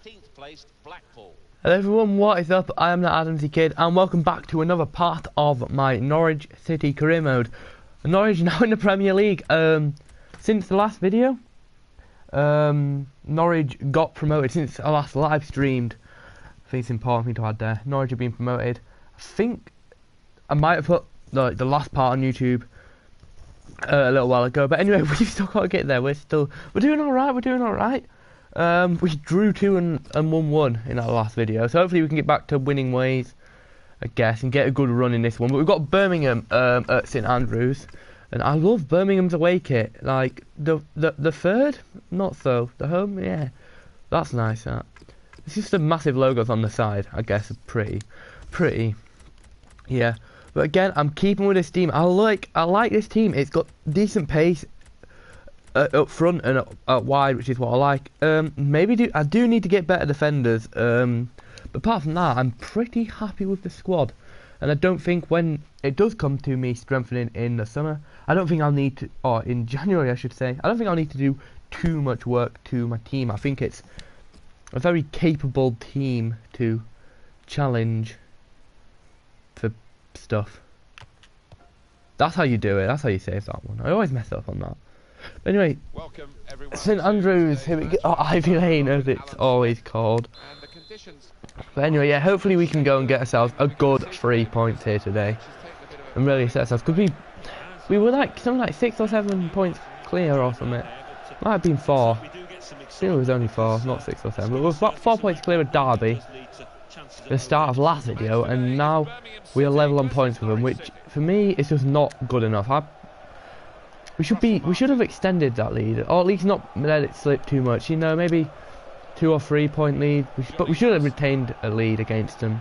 Hello everyone, what is up? I am the Adamsy Kid and welcome back to another part of my Norwich City career mode. Norwich now in the Premier League. Since the last video, Norwich got promoted. Since I last live streamed, I think it's important for me to add there. Norwich have been promoted. I think I might have put the last part on YouTube a little while ago, but anyway, we've still got to get there. We're doing alright, we drew 2 and won 1 in our last video, so hopefully we can get back to winning ways, I guess, and get a good run in this one. But we've got Birmingham at St Andrews, and I love Birmingham's away kit. Like the third, not so. The home, yeah, that's nice. That it's just the massive logos on the side. I guess pretty, yeah. But again, I'm keeping with this team. I like this team. It's got decent pace up front and up wide, which is what I like. I do need to get better defenders. But apart from that, I'm pretty happy with the squad. And I don't think when it does come to me strengthening in the summer, I don't think I'll need to, or in January I should say, I don't think I'll need to do too much work to my team. I think it's a very capable team to challenge for stuff. That's how you do it. That's how you save that one. I always mess up on that. But anyway, St Andrews, here we go. Oh, Ivy Lane, as it's always called. But anyway, yeah, hopefully we can go and get ourselves a good 3 points here today, and really set ourselves. Because we were like something like 6 or 7 points clear or something. Might have been 4. I think it was only 4, not 6 or 7. But we were about 4 points clear of Derby at the start of last video, and now we are level on points with them, which for me is just not good enough. We should have extended that lead, or at least not let it slip too much. You know, maybe 2 or 3 point lead. But we should have retained a lead against them.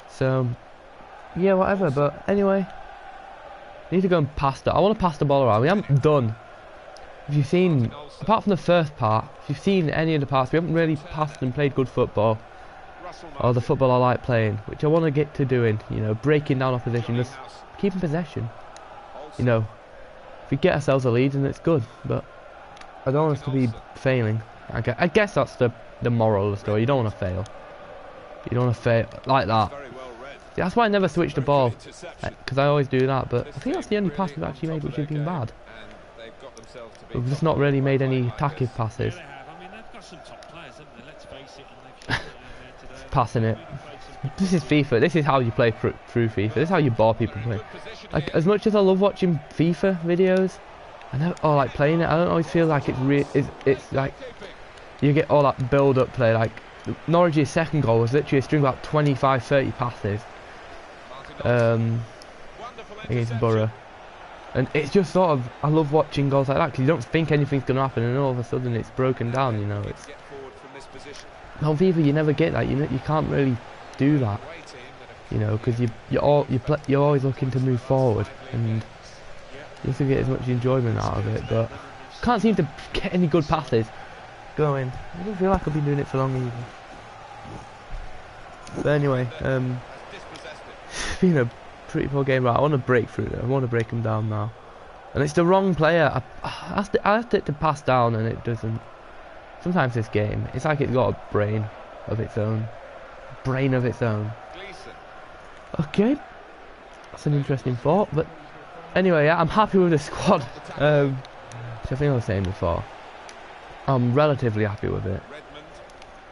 So, yeah, whatever. But anyway, need to go and pass that. I want to pass the ball around. We haven't done. If you've seen, apart from the first part, if you've seen any of the parts, we haven't really passed and played good football, or the football I like playing, which I want to get to doing. You know, breaking down opposition, just keeping possession. You know. If we get ourselves a lead, then it's good, but I don't want us to be failing. I guess that's the moral of the story. You don't want to fail. You don't want to fail like that. See, that's why I never switch the ball, because I always do that. But I think that's the only pass we've actually made which has been bad. We've just not really made any attacking passes. Passing it. This is FIFA. This is how you play through FIFA. This is how you bore people playing. Like, as much as I love watching FIFA videos, or like playing it, I don't always feel like it's like you get all that build-up play. Like Norwich's second goal was literally a string of about 25-30 passes against Borough, and it's just sort of, I love watching goals like that because you don't think anything's gonna happen, and all of a sudden it's broken down. You know, it's on FIFA you never get that. You can't really do that, you know, because you're always looking to move forward, and you have to get as much enjoyment out of it. But can't seem to get any good passes going. I don't feel like I've been doing it for long either. But anyway, it's been a pretty poor game. Right, I want to break through it. I want to break them down now, and it's the wrong player. I asked it to pass down, and it doesn't. Sometimes this game, it's like it's got a brain of its own. Okay, that's an interesting thought. But anyway, yeah, I'm happy with the squad. Which I think I was saying before. I'm relatively happy with it.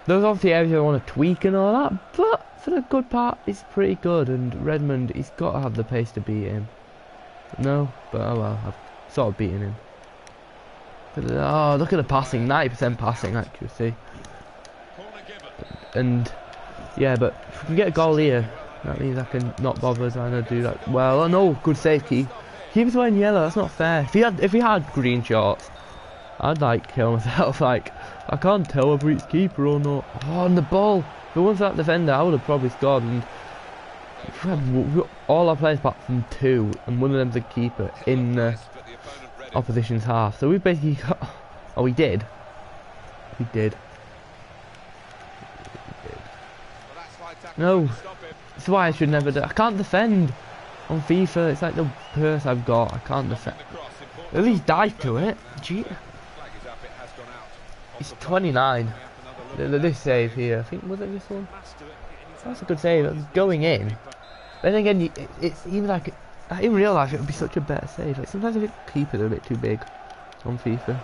There's obviously areas I want to tweak and all that, but for the good part, it's pretty good. And Redmond, he's got to have the pace to beat him. No, but oh well, I've sort of beaten him. But, oh, look at the passing, 90% passing accuracy. And yeah, but if we can get a goal here, that means I can not bother trying to do that. Well, oh no, good save, Keith. Keith's wearing yellow, that's not fair. If he had green shorts, I'd like kill myself. Like, I can't tell whether it's keeper or not. Oh, and the ball. If it wasn't that defender, I would have probably scored. And all our players apart from 2, and one of them's a keeper in the opposition's half. So we basically got. Oh, we did. We did. No, that's why I should never do. I can't defend on FIFA. It's like the curse I've got. I can't defend. At least dive to it. Gee. He's 29. This save here, I think, was it this one? That's a good save. It was going in. Then again, it's even like in real life it would be such a better save. Like sometimes I think keepers are a bit too big on FIFA.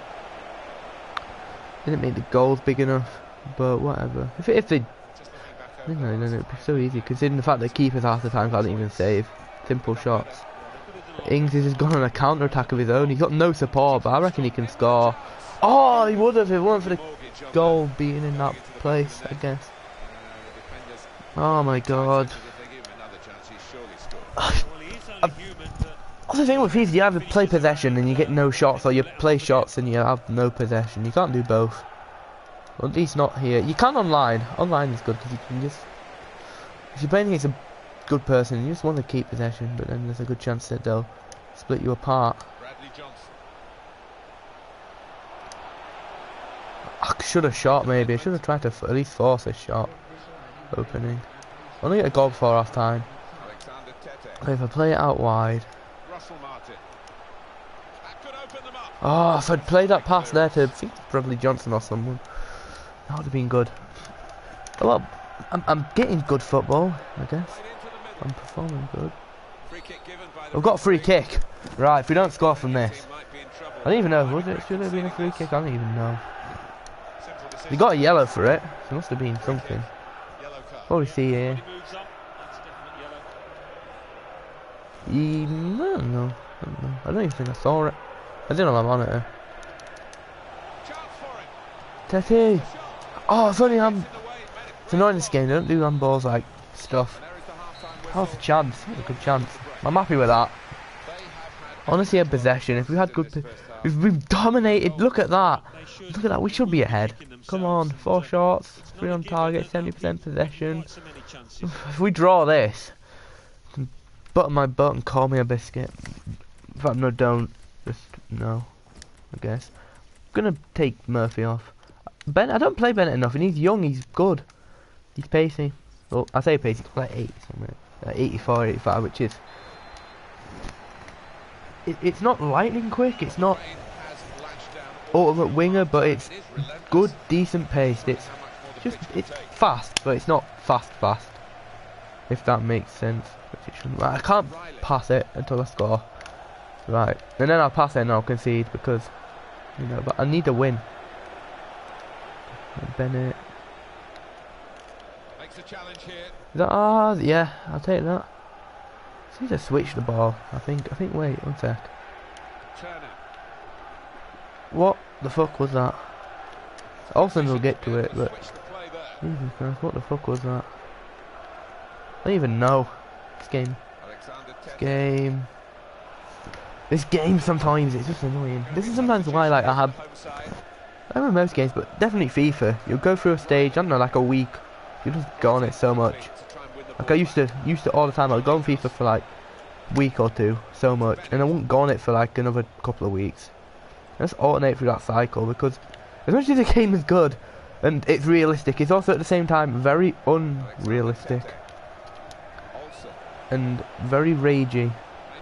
Didn't make the goals big enough, but whatever. If they, then it'd be so easy. Considering the fact that keepers half the time can't even save simple shots. Ings has gone on a counter attack of his own. He's got no support, but I reckon he can score. Oh, he would have if it weren't for the goal being in that place, I guess. Oh my god. That's the thing with FIFA, you either play possession and you get no shots, or you play shots and you have no possession. You can't do both. Well, at least not here. You can online. Online is good because you can just... If you're playing against a good person, you just want to keep possession, but then there's a good chance that they'll split you apart. I should have shot maybe. I should have tried to at least force a shot. Opening. I want to get a goal before half time. Okay, if I play it out wide. Oh, if I'd played that pass there to, I think probably Johnson or someone, that would have been good. Well, I'm getting good football, I guess. I'm performing good. I've got a free kick. Right, if we don't score from this. I don't even know, was it? Should it have been a free kick? I don't even know. We got a yellow for it, so it must have been something. What do we see here? I don't know. I don't even think I saw it. I didn't on my monitor. Tete! Oh, it's only it's annoying this game, they don't do handballs like stuff. That was a chance, that was a good chance. I'm happy with that. Honestly, a possession. If we had good, we've dominated. Look at that. Look at that. We should be ahead. Come on, 4 shots, 3 on target, 70% possession. If we draw this, butter my butt and call me a biscuit. In fact, no, don't. Just no. I guess. I'm gonna take Murphy off. I don't play Bennett enough, and he's young. He's good. He's pacey. Well, I say pacey. He's like 80 something. 84, 85, which is. It's not lightning quick. It's not ultimate winger, but it's good, decent paced. It's fast, but it's not fast. If that makes sense. I can't pass it until I score. Right, and then I'll pass it and I'll concede because, you know, but I need to win. Bennett. Is that yeah, I'll take that. Just need to switch the ball. I think wait, one sec. What the fuck was that? Olsen will get to it, but Jesus Christ, what the fuck was that? I don't even know. This game sometimes it's just annoying. This is sometimes why like I don't know most games, but definitely FIFA. You'll go through a stage, I don't know, like a week. You just go on it so much. Like I used to all the time. I'd go on FIFA for like a week or two, so much, and I wouldn't go on it for like another couple of weeks. I just alternate through that cycle because as much as the game is good and it's realistic, it's also at the same time very unrealistic and very ragey.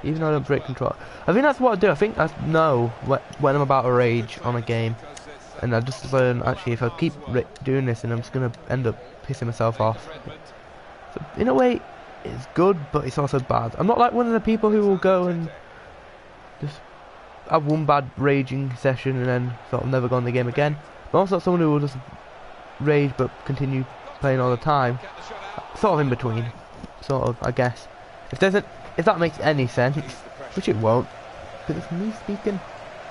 Even though I don't break control, I think that's what I do. I think I know when I'm about to rage on a game, and I just learn actually if I keep doing this, and I'm just gonna end up pissing myself off. So in a way, it's good, but it's also bad. I'm not like one of the people who will go and just have one bad raging session and then sort of never go on the game again. I'm also not someone who will just rage but continue playing all the time. Sort of in between, sort of, I guess. If that makes any sense, which it won't, because it's me speaking,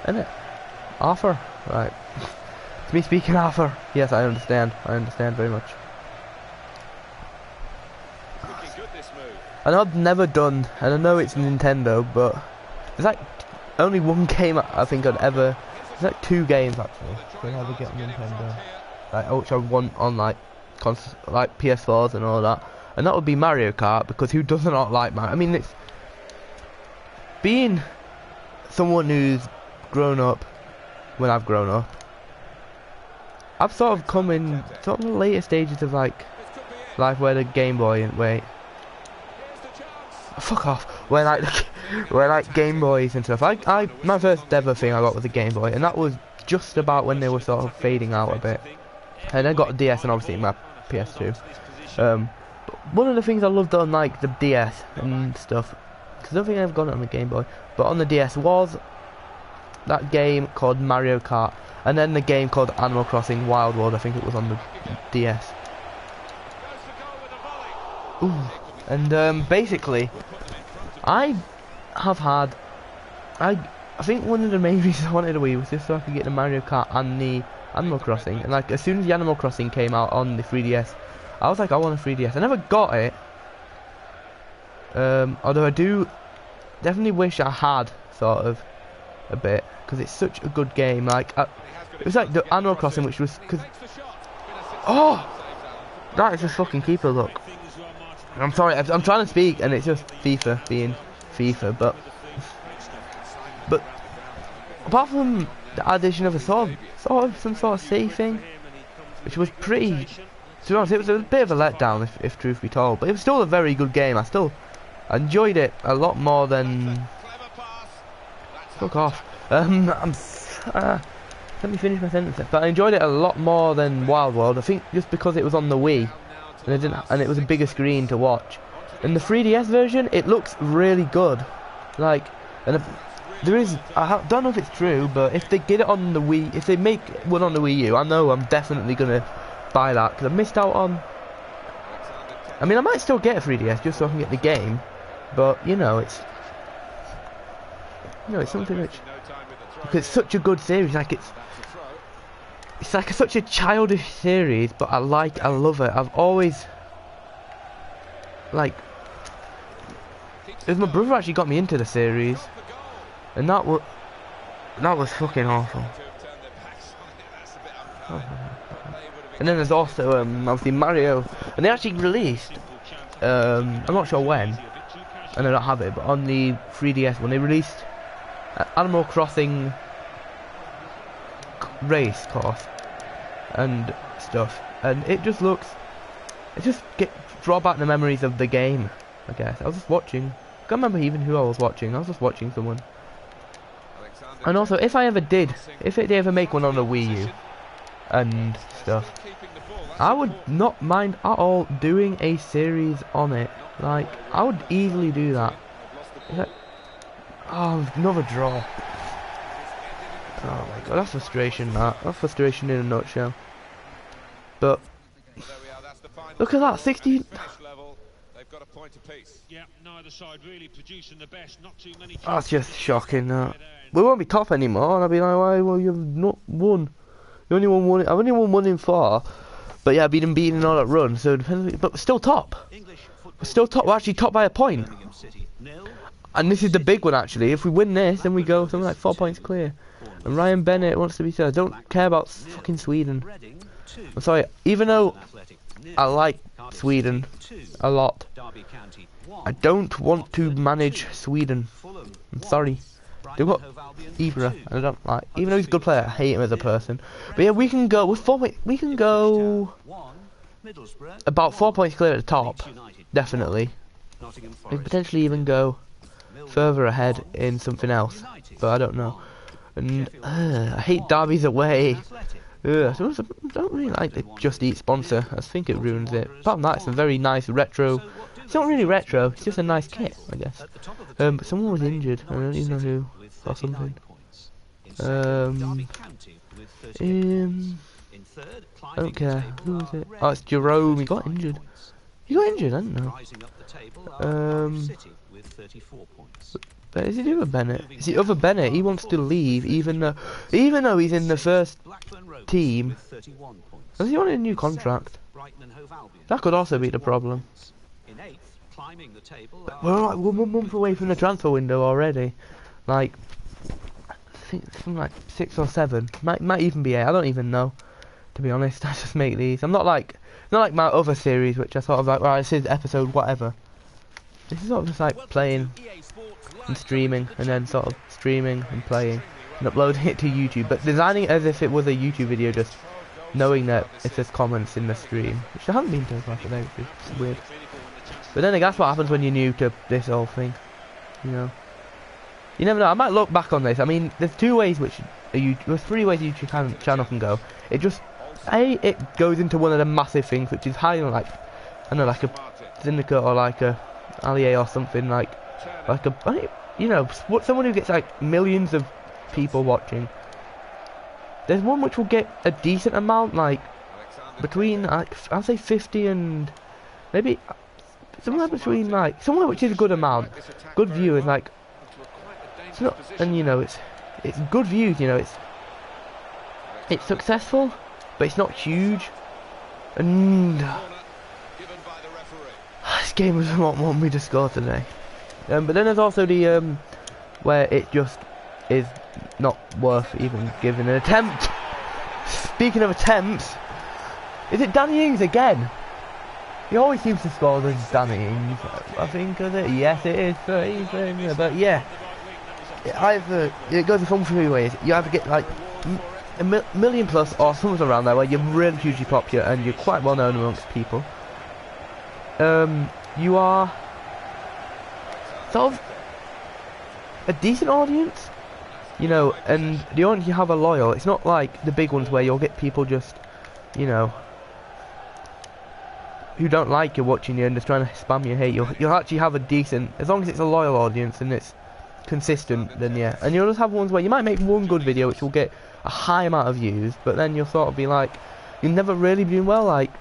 isn't it? Arthur, right? It's me speaking, Arthur. Yes, I understand. I understand very much. I know I've never done, and I know it's Nintendo, but there's like only one game I think I'd ever. There's like 2 games actually that I ever get on Nintendo, like which I want on like PS4s and all that. And that would be Mario Kart, because who does not like Mario? I mean, it's being someone who's grown up when I've grown up. I've sort of come in sort of the later stages of like life where the Game Boy and fuck off. Where like Game Boys and stuff. My first ever thing I got was a Game Boy, and that was just about when they were sort of fading out a bit. and I got a DS and obviously my PS2. But one of the things I loved on like the DS and stuff, because I don't think I've got it on the Game Boy, but on the DS was that game called Mario Kart, and then the game called Animal Crossing Wild World. I think it was on the DS. Ooh. And basically, I think one of the main reasons I wanted a Wii was just so I could get the Mario Kart and the Animal Crossing. And like as soon as the Animal Crossing came out on the 3DS, I was like, I want a 3DS. I never got it. Although I do definitely wish I had, sort of, a bit, because it's such a good game. Like it was like the Animal Crossing, which was oh, that is a fucking keeper. Look, I'm sorry, I'm trying to speak, and it's just FIFA being FIFA, but apart from the addition of a some sort of safe thing, which was pretty, to be honest, it was a bit of a letdown if truth be told, but it was still a very good game. I enjoyed it a lot more than, fuck off, let me finish my sentence there. But I enjoyed it a lot more than Wild World, I think just because it was on the Wii, and it was a bigger screen to watch. And the 3DS version, it looks really good, like, and there is, I don't know if it's true, but if they get it on the Wii, if they make one on the Wii U, I know I'm definitely gonna buy that, because I missed out on, I mean I might still get a 3DS just so I can get the game, but you know, it's something which, because it's such a good series, like it's like such a childish series, but I love it. I've always, like, it was my brother actually got me into the series, and that was fucking awful. And then there's also obviously Mario, and they actually released, I'm not sure when, and I don't have it, but on the 3DS when they released Animal Crossing race course and stuff, and it just draw back the memories of the game, I guess. I was just watching, I can't remember even who I was watching, I was just watching someone. And also, if they ever make one on the Wii U and stuff, I would not mind at all doing a series on it. Like, I would easily do that. Oh, another draw. Oh my god, that's frustration, that's frustration in a nutshell. But look at that, 60. That's just shocking. That we won't be top anymore, and I'll be like, why? Well, you've not won. You only won one. I've only won 1 in 4. But yeah, I've been beaten in all that run. So, but we're still top. We're still top. We're actually top by a point. And this is the big one actually. If we win this, then we go something like 4 points clear. And Ryan Bennett wants to be said. I don't care about fucking Sweden. I'm sorry. Even though I like Sweden a lot, I don't want to manage Sweden. I'm sorry. They've got Ibra, and I don't like. Even though he's a good player, I hate him as a person. But yeah, we can go. We can go about 4 points clear at the top, definitely. We can potentially even go further ahead in something else, but I don't know. And I hate derbies away. I don't really like the Just Eat sponsor. I think it ruins it. Apart from that, it's a very nice retro. It's not really retro. It's just a nice kit, I guess. But someone was injured. I don't even know who or something. I don't care. Who was it? Oh, it's Jerome. He got injured. He got injured. I don't know. But is it the other Bennett? Is it other Bennett? He wants to leave, even though he's in the first team. Does he want a new contract? That could also be the problem. We're like 1 month away from the transfer window already. Like, I think something like 6 or 7. Might even be 8. I don't even know. To be honest, I just make these. I'm not like my other series, which I sort of like. Right, this is episode whatever. This is sort of just like playing and streaming, and then sort of streaming and playing and uploading it to YouTube, but designing it as if it was a YouTube video, just knowing that it says comments in the stream, which I haven't been to for today, which is weird. But then that's what happens when you're new to this whole thing, you know. You never know. I might look back on this. I mean, there's 2 ways there's 3 ways a YouTube channel can go. It just it goes into one of the massive things, which is hiring like, I don't know, like a syndicate or like a allié or something, like a, you know, someone who gets like millions of people watching. There's one which will get a decent amount, like between like I'll say 50 and maybe somewhere between like somewhere which is a good amount, good viewers. Like it's not, and you know it's good views. You know it's successful, but it's not huge. And this game was not want me to score today. But then there's also the where it just is not worth even giving an attempt. Speaking of attempts, is it Danny Ings again? He always seems to score the Danny Ings, I think, is it? Yes, it is. But yeah, it goes from three ways. You either get like a million plus or something around there where you're really hugely popular and you're quite well known amongst people. You are sort of a decent audience, you know, and the audience you have are loyal. It's not like the big ones where you'll get people just, you know, who don't like you watching you and just trying to spam you hate. You'll actually have a decent, as long as it's a loyal audience and it's consistent, then yeah. And you'll just have ones where you might make one good video which will get a high amount of views, but then you'll sort of be like, you've never really been well, like,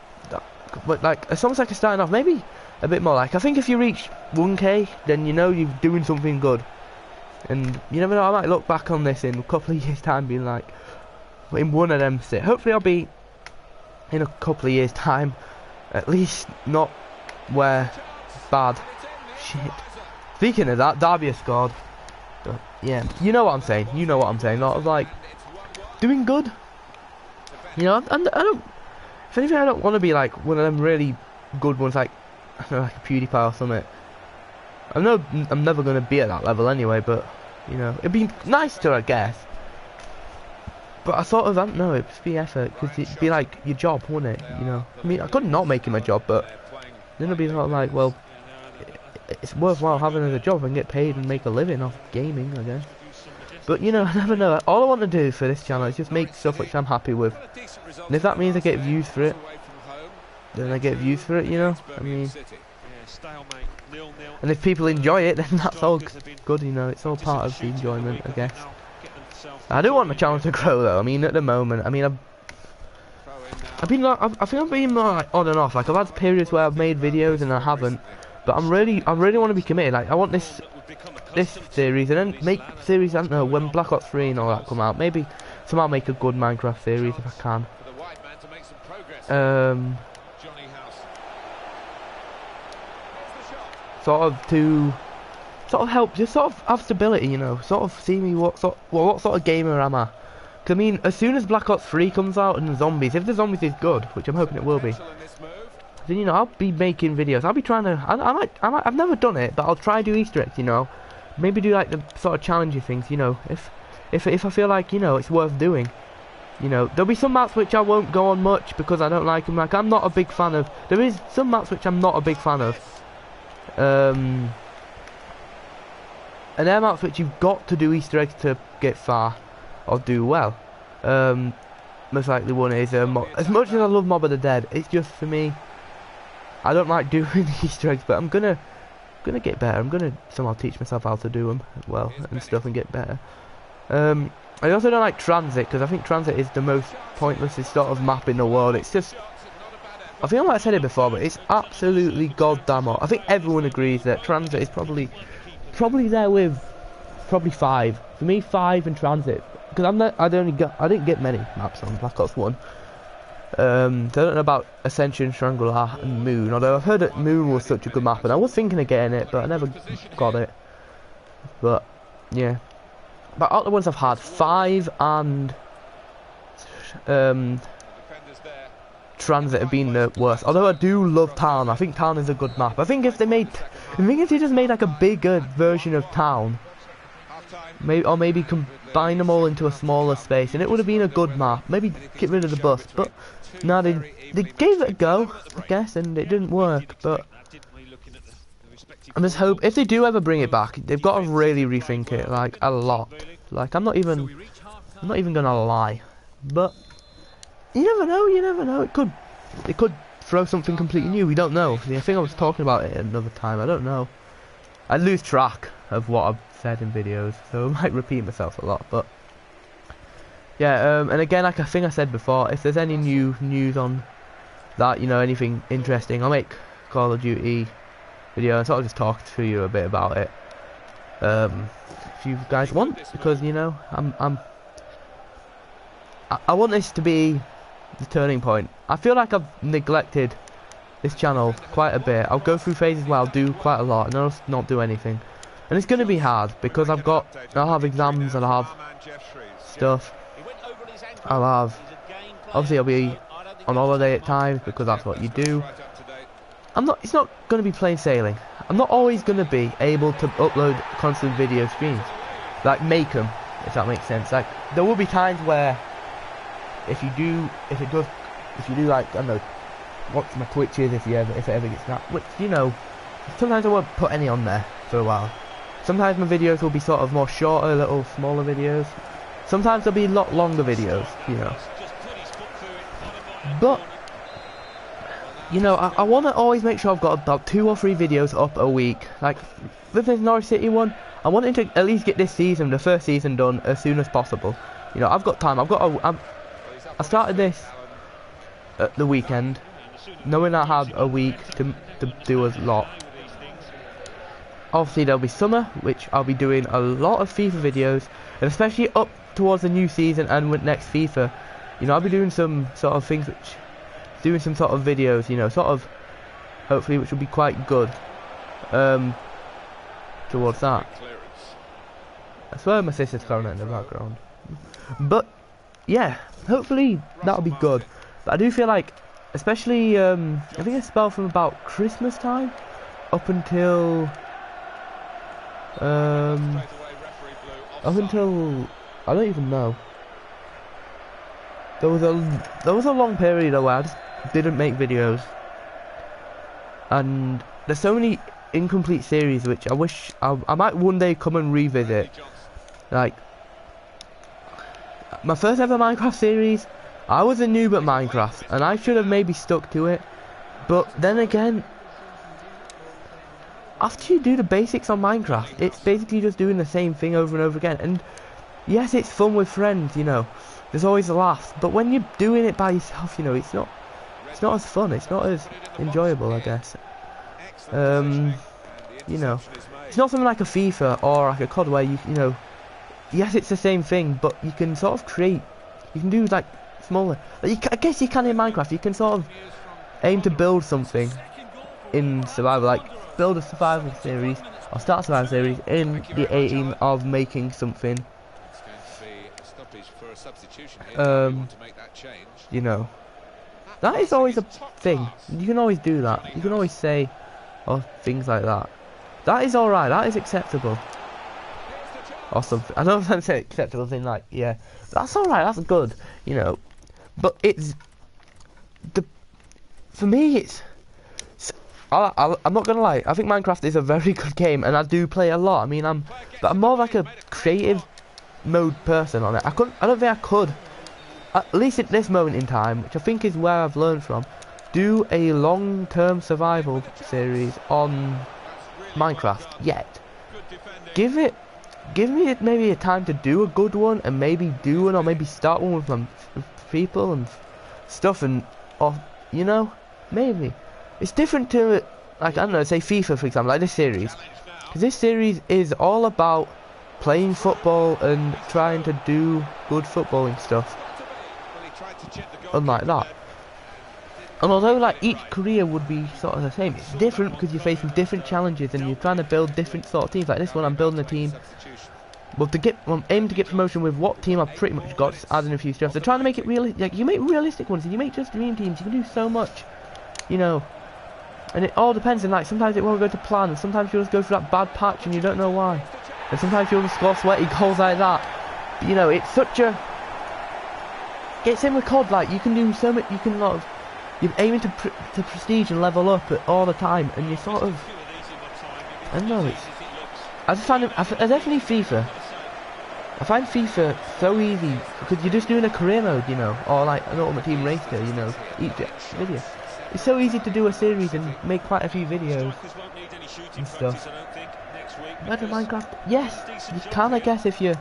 but like, it's almost like a starting off, maybe a bit more. Like, I think if you reach 1k, then you know you're doing something good. And you never know, I might look back on this in a couple of years time being like, in one of them sit. Hopefully I'll be in a couple of years time, at least not where bad. Shit. Speaking of that, Derby has scored. But yeah, you know what I'm saying. You know what I'm saying. I was like, doing good. You know, I don't. If anything, I don't want to be like one of them really good ones, like I don't know, like a PewDiePie or something. I know I'm never going to be at that level anyway, but you know, it'd be nice to, I guess. But I sort of, I don't know, it'd be effort, because it'd be like your job, wouldn't it? You know, I mean, I could not make it my job, but then it'd be sort of like, well, it's worthwhile having it as a job and get paid and make a living off gaming, I guess. But you know, I never know. All I want to do for this channel is just make stuff which I'm happy with, and if that means I get views for it, then I get views for it. You know, I mean, and if people enjoy it, then that's all good. You know, it's all part of the enjoyment, I guess. I do want my channel to grow though. I mean, at the moment, I mean, I've been like, I think I've been like on and off. Like I've had periods where I've made videos and I haven't, but I really want to be committed. Like I want this series, and then make series, I don't know, when Black Ops 3 and all that come out, maybe somehow make a good Minecraft series if I can. Sort of to help, just sort of have stability, you know, sort of see me what sort of gamer am I? 'Cause I mean, as soon as Black Ops 3 comes out and the zombies, if the zombies is good, which I'm hoping it will be, then you know I'll be making videos. I'll be trying to. I've never done it, but I'll try to do Easter eggs. You know, maybe do like the sort of challenging things. You know, if I feel like, you know, it's worth doing. You know, there'll be some maps which I won't go on much because I don't like them. Like I'm not a big fan of. There is some maps which I'm not a big fan of. And they're maps which you've got to do Easter eggs to get far or do well. Most likely one is as much as I love Mob of the Dead, it's just for me. I don't like doing the Easter eggs, but I'm gonna get better. I'm gonna somehow teach myself how to do them well and stuff and get better. I also don't like Transit because I think Transit is the most pointless sort of map in the world. It's just, I think I might have said it before, but it's absolutely goddamn hot. I think everyone agrees that Transit is probably there with 5 for me, 5 and Transit, because I didn't get many maps on Black Ops 1. So I don't know about Ascension, Strangler and Moon, although I've heard that Moon was such a good map and I was thinking of getting it, but I never got it. But yeah, but all the ones I've had, 5 and Transit have been the worst. Although I do love Town. I think Town is a good map. I think if they just made like a bigger version of Town, maybe combine them all into a smaller space, and it would have been a good map. Maybe get rid of the bus, but no, they gave it a go, I guess, and it didn't work. But I just hope if they do ever bring it back, they've got to really rethink it, like a lot. Like I'm not even gonna lie, but You never know. You never know. It could throw something completely new. We don't know. I think I was talking about it another time. I don't know. I lose track of what I've said in videos, so I might repeat myself a lot. But yeah, and again, like I think I said before, if there's any new news on that, you know, anything interesting, I'll make Call of Duty video and sort of just talk to you a bit about it. If you guys want, because you know, I want this to be the turning point. I feel like I've neglected this channel quite a bit. I'll go through phases where I'll do quite a lot and I'll not do anything, and it's going to be hard because I'll have exams and I'll have stuff. Obviously I'll be on holiday at times because that's what you do. It's not going to be plain sailing. I'm not always going to be able to upload constant video streams, like make them, if that makes sense. Like there will be times where if you do like, I don't know, watch my Twitches if it ever gets that, which, you know, sometimes I won't put any on there for a while. Sometimes my videos will be sort of more shorter, little smaller videos. Sometimes there'll be a lot longer videos, you know. But you know, I want to always make sure I've got about 2 or 3 videos up a week. Like with this Norwich City one, I wanted to at least get this season, the first season, done as soon as possible. You know, I've got time. I started this at the weekend, knowing I had a week to do a lot. Obviously there'll be summer, which I'll be doing a lot of FIFA videos, and especially up towards the new season and with next FIFA, you know, I'll be doing some sort of things doing some sort of videos, you know, sort of, hopefully, which will be quite good, towards that. I swear my sister's crying in the background. But, yeah, hopefully that'll be good. But I do feel like, especially, I think a spell from about Christmas time, up until, I don't even know. There was a long period where I just didn't make videos, and there's so many incomplete series which I wish I might one day come and revisit. Like my first ever Minecraft series, I was a noob at Minecraft and I should have maybe stuck to it, but then again, after you do the basics on Minecraft, it's basically just doing the same thing over and over again. And yes, it's fun with friends, you know, there's always a laugh, but when you're doing it by yourself, you know, it's not as fun, it's not as enjoyable, I guess. You know, it's not something like a FIFA or like a COD where you know, yes, it's the same thing, but you can sort of create, you can do like smaller, like I guess you can in Minecraft, you can sort of aim to build something in survival, like build a survival series or start a survival series in the aim of making something. You know, that is always a thing. You can always do that. You can always say, or things like that. That is alright. That is acceptable. Or something. I don't know if I'm saying acceptable thing like, yeah, that's alright. That's good. You know, but it's for me. I'm not gonna lie. I think Minecraft is a very good game, and I do play a lot. I mean, but I'm more like a creative mode person on it. I don't think I could, at least at this moment in time, which I think is where I've learned from, do a long-term survival series on Minecraft yet. Give me maybe a time to do a good one, and maybe do one, or maybe start one with my people and stuff, and or you know, maybe it's different to, like, I don't know, say FIFA for example, like this series, because this series is all about playing football and trying to do good footballing stuff, unlike that. And although like each career would be sort of the same, it's different because you're facing different challenges and you're trying to build different sort of teams. Like this one, I'm building a team, well, I'm aiming to get promotion with what team I've pretty much got, just adding a few stuff. So trying to make it realistic, like you make realistic ones and you make just dream teams, you can do so much, you know. And it all depends, and like sometimes it won't go to plan, and sometimes you'll just go through that bad patch and you don't know why. And sometimes you'll just score sweaty goals like that. But, you know, it's such a... It's in with COD, like, you can do so much, you can lot of... You're aiming to prestige and level up all the time, and you sort of... I don't know, it's... I just find it... Definitely FIFA. I find FIFA so easy because you're just doing a career mode, you know, or like an Ultimate Team Racer, you know, each video. It's so easy to do a series and make quite a few videos and stuff. Better Minecraft? Yes, you can, I guess, if you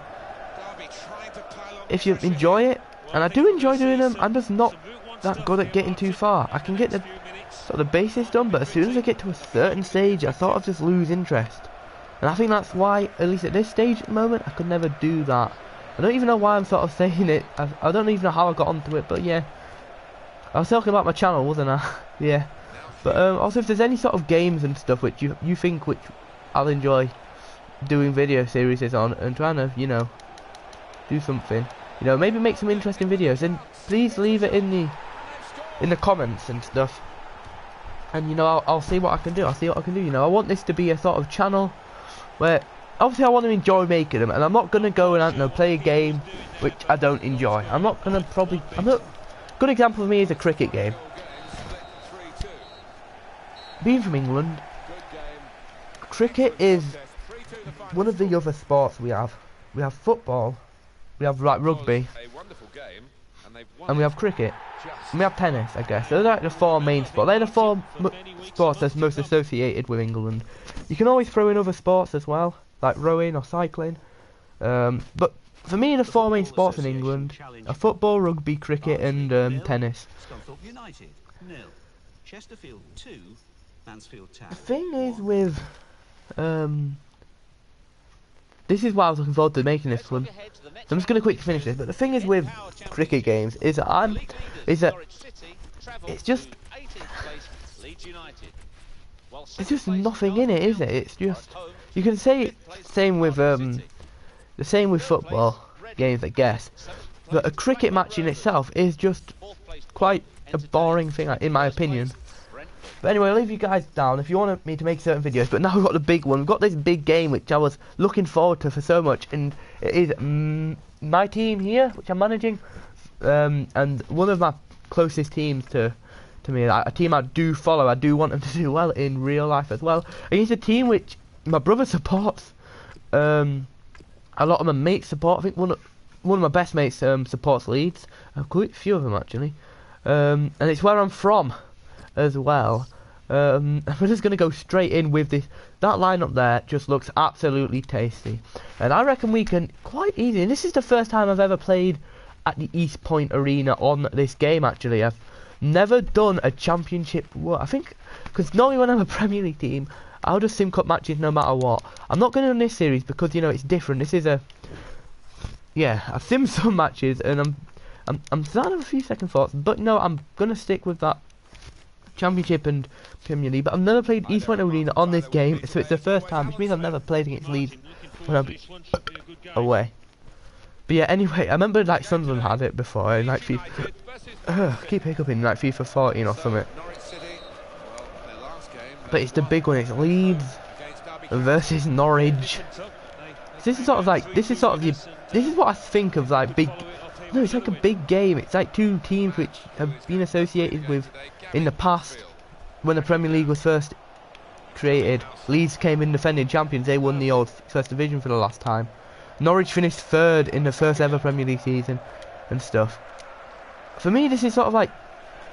enjoy it. And I do enjoy doing them. I'm just not that good at getting too far. I can get the sort of the basics done, but as soon as I get to a certain stage, I sort of just lose interest. And I think that's why, at least at this stage at the moment, I could never do that. I don't even know why I'm sort of saying it. I don't even know how I got onto it, but yeah. I was talking about my channel, wasn't I? Yeah. But also, if there's any sort of games and stuff which you think which I'll enjoy doing video series on and trying to, you know, do something, you know, maybe make some interesting videos, then please leave it in the comments and stuff. And you know, I'll see what I can do. I'll see what I can do. You know, I want this to be a sort of channel where obviously I want to enjoy making them, and I'm not gonna go and, I don't know, play a game which I don't enjoy. I'm not gonna good example of me is a cricket game. Being from England, cricket is one of the other sports we have. We have football, we have like rugby, and we have cricket, and we have tennis, I guess. They're like the four main sports. They're the four sports that's most associated with England. You can always throw in other sports as well, like rowing or cycling. But for me, the four main sports in England are football, rugby, cricket, and tennis. The thing is with this is why I was looking forward to making this one. So I'm just going to quickly finish this. But the thing is with cricket games is that it's just nothing in it, is it? It's just, you can say same with the same with football games, I guess. But a cricket match in itself is just quite a boring thing, in my opinion. But anyway, I'll leave you guys down if you want me to make certain videos. But now we've got the big one. We've got this big game which I was looking forward to for so much, and it is my team here, which I'm managing, and one of my closest teams to me, a team I do follow. I do want them to do well in real life as well. Against a team which my brother supports. A lot of my mates support. I think one of my best mates supports Leeds. Quite a few of them actually, and it's where I'm from as well. We're just going to go straight in with this. That lineup there just looks absolutely tasty, and I reckon we can quite easy. And this is the first time I've ever played at the East Point Arena on this game. Actually, I've never done a championship. I think because normally when I'm a Premier League team, I'll just sim cup matches no matter what. I'm not going to do this series because, you know, it's different. This is I've simmed some matches, and I'm starting to have a few second thoughts, but no, I'm going to stick with that Championship and Premier League. But I've never played East Point Arena on this game, so it's the first time, which means I've never played against Leeds when I'll be away. But yeah, anyway, I remember like Sunderland had it before in like FIFA. I keep hiccuping, like FIFA 14 or something. But it's the big one. It's Leeds versus Norwich. This is sort of like this is what I think of like big. No, it's like a big game. It's like two teams which have been associated with in the past when the Premier League was first created. Leeds came in defending champions. They won the old First Division for the last time. Norwich finished third in the first ever Premier League season and stuff. For me, this is sort of like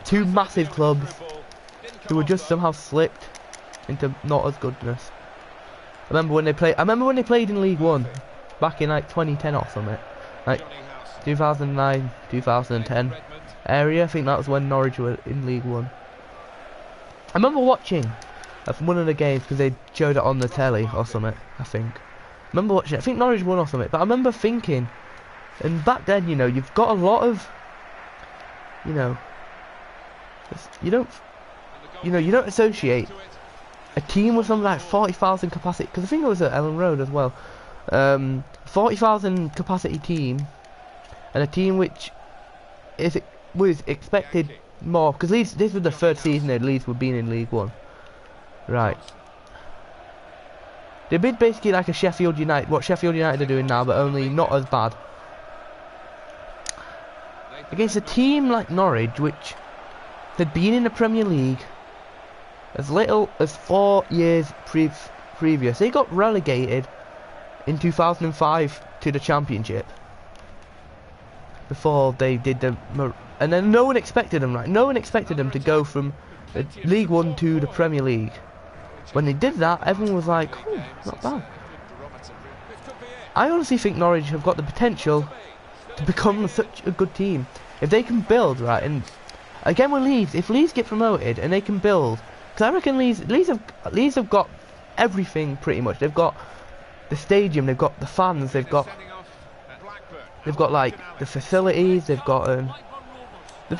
two massive clubs who were just somehow slipped into not as goodness. I remember when they played in League One back in like 2010 or something, like 2009, 2010 area. I think that was when Norwich were in League One. I remember watching one of the games because they showed it on the telly or something. I remember watching it. I think Norwich won or something. But I remember thinking, and back then, you know, you've got a lot of, you know, you don't associate a team with something like 40,000 capacity, because I think it was at Ellen Road as well. 40,000 capacity team, and a team which was expected more, because this was the third season that Leeds were being in League One. Right. They did basically like a Sheffield United, what Sheffield United are doing now, but only not as bad. Against a team like Norwich, which had been in the Premier League as little as 4 years previous. They got relegated in 2005 to the Championship before they did the, and then no one expected them, right? No one expected them to go from League One to the Premier League. When they did that, everyone was like, oh, not bad. I honestly think Norwich have got the potential to become such a good team if they can build, right? And again with Leeds, if Leeds get promoted and they can build, because I reckon Leeds have got everything pretty much. They've got the stadium, they've got the fans, they've got like the facilities, they've pretty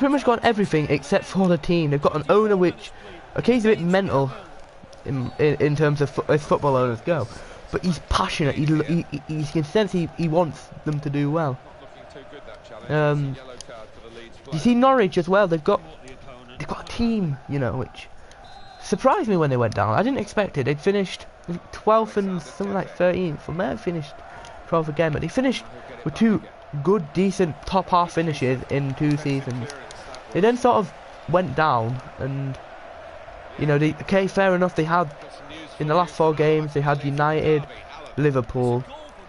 much got everything except for the team. They've got an owner which, okay, he's a bit mental in terms of as football owners go, but he's passionate. You can sense he wants them to do well. You see Norwich as well. They've got a team, you know, which surprised me when they went down. I didn't expect it. They'd finished 12th and something like 13th. Well, they have finished 12th again, but they finished with two good, decent top half finishes in 2 seasons. They then sort of went down, and you know, okay, fair enough. They had in the last 4 games they had United, Liverpool,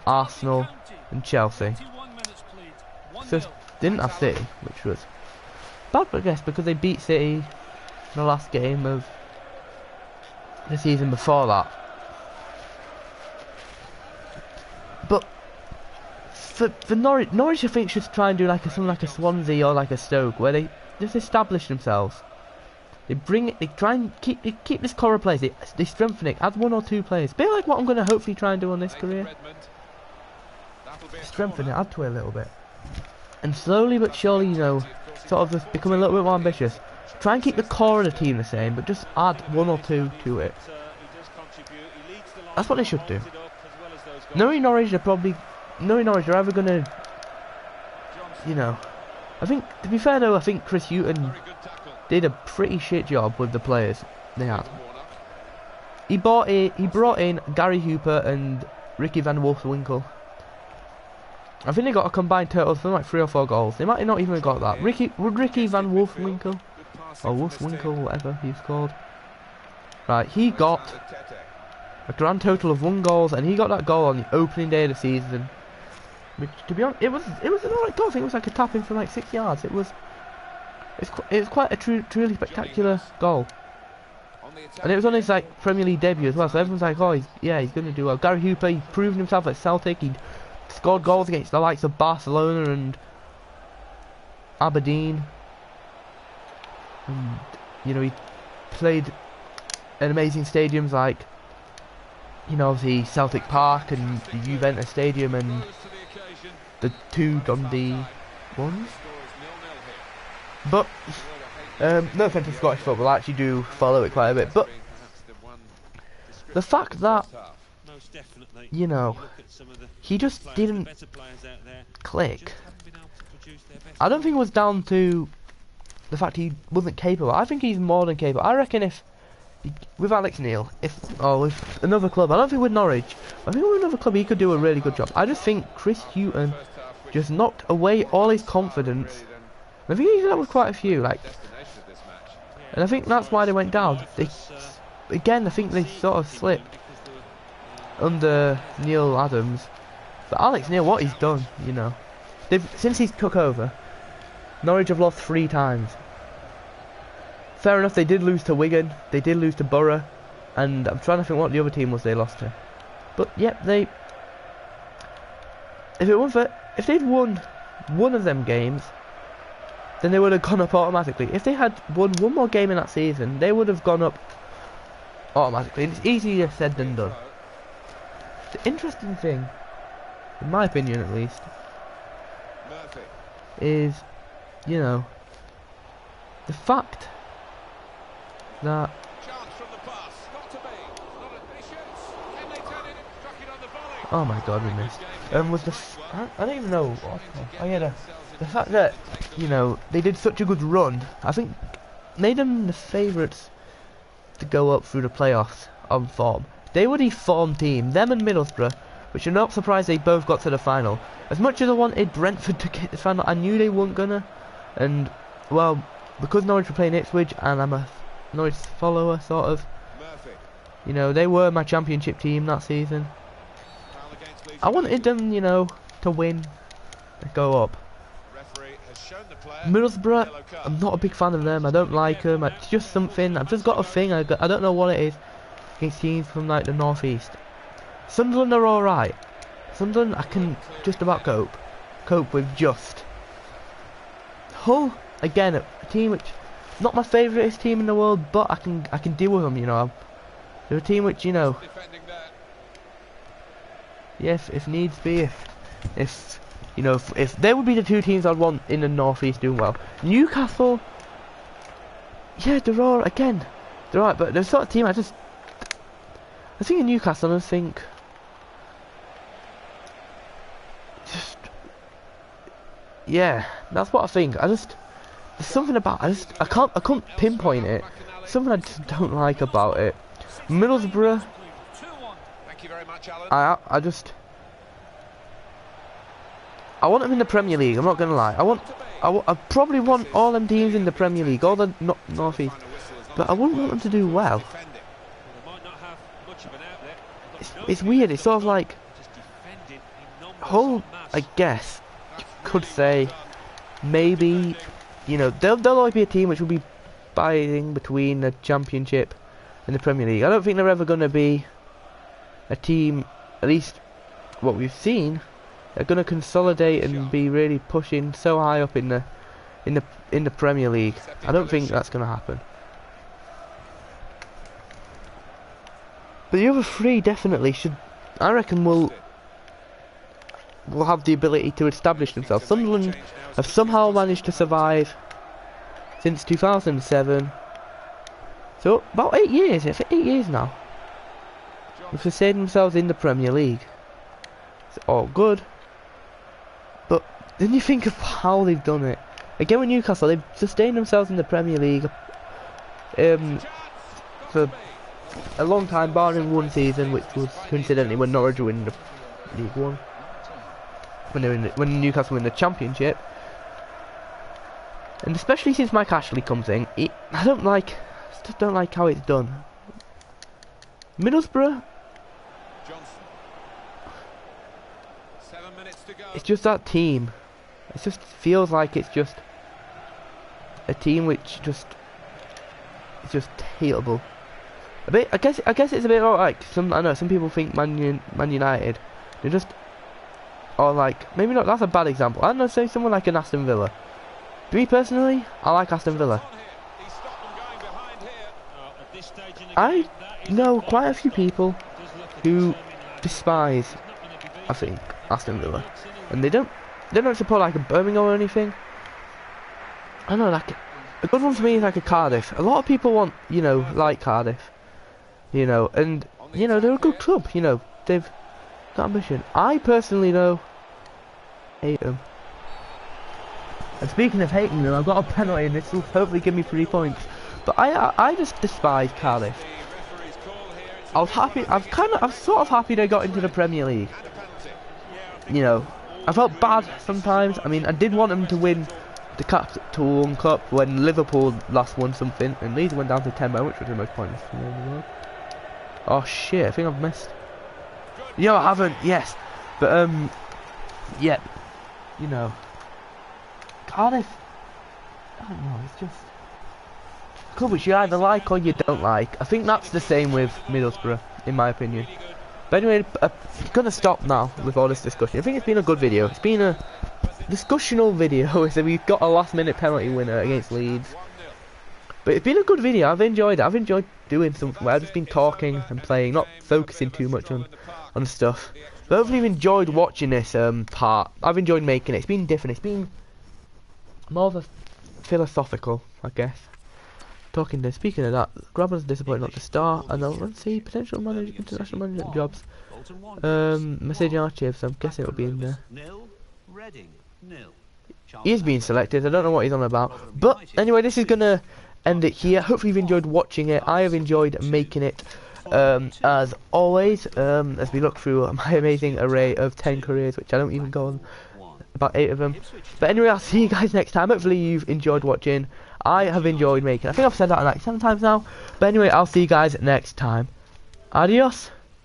Arsenal, and Chelsea. So didn't have City, which was bad, I guess, because they beat City in the last game of the season before that. But for Norwich I think should try and do like something like a Swansea or like a Stoke, where they just establish themselves. They try and keep this core of players. They strengthen it, add 1 or 2 players. Bit like what I'm going to hopefully try and do on this career. Strengthen it, add to it a little bit. And slowly but surely, you know, sort of just become a little bit more ambitious. Try and keep the core of the team the same, but just add 1 or 2 to it. That's what they should do. Knowing Norwich, they're either going to, you know, I think, to be fair though, I think Chris Hughton did a pretty shit job with the players they had. He brought in Gary Hooper and Ricky Van Wolfswinkel. I think they got a combined total of something like 3 or 4 goals. They might not even have got that. Ricky Van Wolfswinkel, or Wolfswinkel, whatever he's called. Right, he got a grand total of 1 goal, and he got that goal on the opening day of the season. Which, to be honest, it was an alright goal. I think it was like a tap in from like 6 yards. It was quite a truly spectacular goal, and it was on his like Premier League debut as well. So everyone's like, oh, he's going to do well. Gary Hooper, he proven himself at Celtic. He scored goals against the likes of Barcelona and Aberdeen, and you know, he played in amazing stadiums like, you know, obviously Celtic Park and the Juventus Stadium and the 2 Dundee ones. But no offense to Scottish football, I actually do follow it quite a bit. But the fact that, you know, he just didn't click, I don't think it was down to the fact he wasn't capable. I think he's more than capable. I reckon if with Alex Neil, with another club, I don't think with Norwich, I think with another club he could do a really good job. I just think Chris Hughton just knocked away all his confidence. I think he did that with quite a few, like, and I think that's why they went down. I think they sort of slipped under Neil Adams. But Alex Neil, what he's done, you know, since he's took over, Norwich have lost 3 times. Fair enough, they did lose to Wigan, they did lose to Borough, and I'm trying to think what the other team was they lost to. But yep, if they'd won one of them games, then they would have gone up automatically. If they had won 1 more game in that season, they would have gone up automatically. And it's easier said than done. The interesting thing, in my opinion at least, is, you know, the fact that oh my god, we missed. I don't even know what. Oh yeah, the fact that, you know, they did such a good run, I think made them the favourites to go up through the playoffs on form. They were the form team, them and Middlesbrough, which I'm not surprised they both got to the final. As much as I wanted Brentford to get the final, I knew they weren't gonna. And, well, because Norwich were playing Ipswich, and I'm a Norwich follower, sort of, you know, they were my championship team that season. I wanted them, you know, to win. Let's go up. Middlesbrough, I'm not a big fan of them. I don't like them. It's just something. I've just got a thing. I don't know what it is against teams from like the northeast. Sunderland are all right. Sunderland, I can just about cope with just. Hull, again, a team which not my favourite team in the world, but I can deal with them. You know, they're a team which, you know, yes, if needs be, if you know, if there would be the two teams I'd want in the northeast doing well. Newcastle, yeah, they're all again, they're right, but they're the sort of team I think in Newcastle, I think just yeah, that's what I think. There's something about I can't pinpoint it. Something I just don't like about it. Middlesbrough, I want them in the Premier League. I'm not gonna lie. I probably want all them teams in the Premier League, all the northeast, but I wouldn't want them to do well. It's weird. It's sort of like Hull, I guess, could say maybe, you know, they'll always be a team which will be fighting between the Championship and the Premier League. I don't think they're ever going to be a team, at least what we've seen, they're going to consolidate and be really pushing so high up in the Premier League. I don't think that's going to happen. But the other three definitely should, I reckon, will have the ability to establish themselves. Sunderland have somehow managed to survive since 2007. So about 8 years, for 8 years now, they've sustained themselves in the Premier League. It's all good. But then you think of how they've done it. Again with Newcastle, they've sustained themselves in the Premier League for a long time, barring one season, which was coincidentally when Norwich were in the League One. When Newcastle win the Championship. And especially since Mike Ashley comes in, I just don't like how it's done. Middlesbrough, it's just that team. It just feels like it's just a team which is just hateable. A bit. I guess it's a bit like I know some people think Man United. They're just, or like maybe not. That's a bad example. I don't know. Say someone like an Aston Villa. Me personally, I like Aston Villa. I know quite a few people who despise, I think, Aston Villa, and they don't support like a Birmingham or anything. I don't know, like a good one for me is like a Cardiff. A lot of people want, you know, like Cardiff, you know, and you know they're a good club. You know, they've got ambition. I personally though hate them. And speaking of hating them, I've got a penalty, and this will hopefully give me 3 points. But I just despise Cardiff. I was happy. I'm sort of happy they got into the Premier League. You know, I felt bad sometimes. I mean, I did want them to win the Capital Cup when Liverpool last won something, and Leeds went down to 10 men, which was the most pointless thing in the world. Oh shit! I think I've missed. Yo, I haven't. Yes, but yeah, you know. Cardiff, I don't know, it's just a club which you either like or you don't like. I think that's the same with Middlesbrough, in my opinion. But anyway, I'm gonna stop now with all this discussion. I think it's been a good video. It's been a discussional video, so we've got a last-minute penalty winner against Leeds. But it's been a good video. I've enjoyed it. I've enjoyed doing something where I've just been talking and playing, not focusing too much on stuff. But hopefully you've enjoyed watching this part. I've enjoyed making it. It's been different. It's been more of a philosophical, I guess. Speaking of that, Grabban's disappointed not to start, and let's see, potential international management jobs. Messaging archives, I'm guessing it'll be in there. He's being selected, I don't know what he's on about. But anyway, this is gonna end it here. Hopefully you've enjoyed watching it. I have enjoyed making it. As always, as we look through my amazing array of 10 careers, which I don't even go on. About 8 of them. But anyway, I'll see you guys next time. Hopefully you've enjoyed watching. I have enjoyed making. I think I've said that like 7 times now. But anyway, I'll see you guys next time. Adios.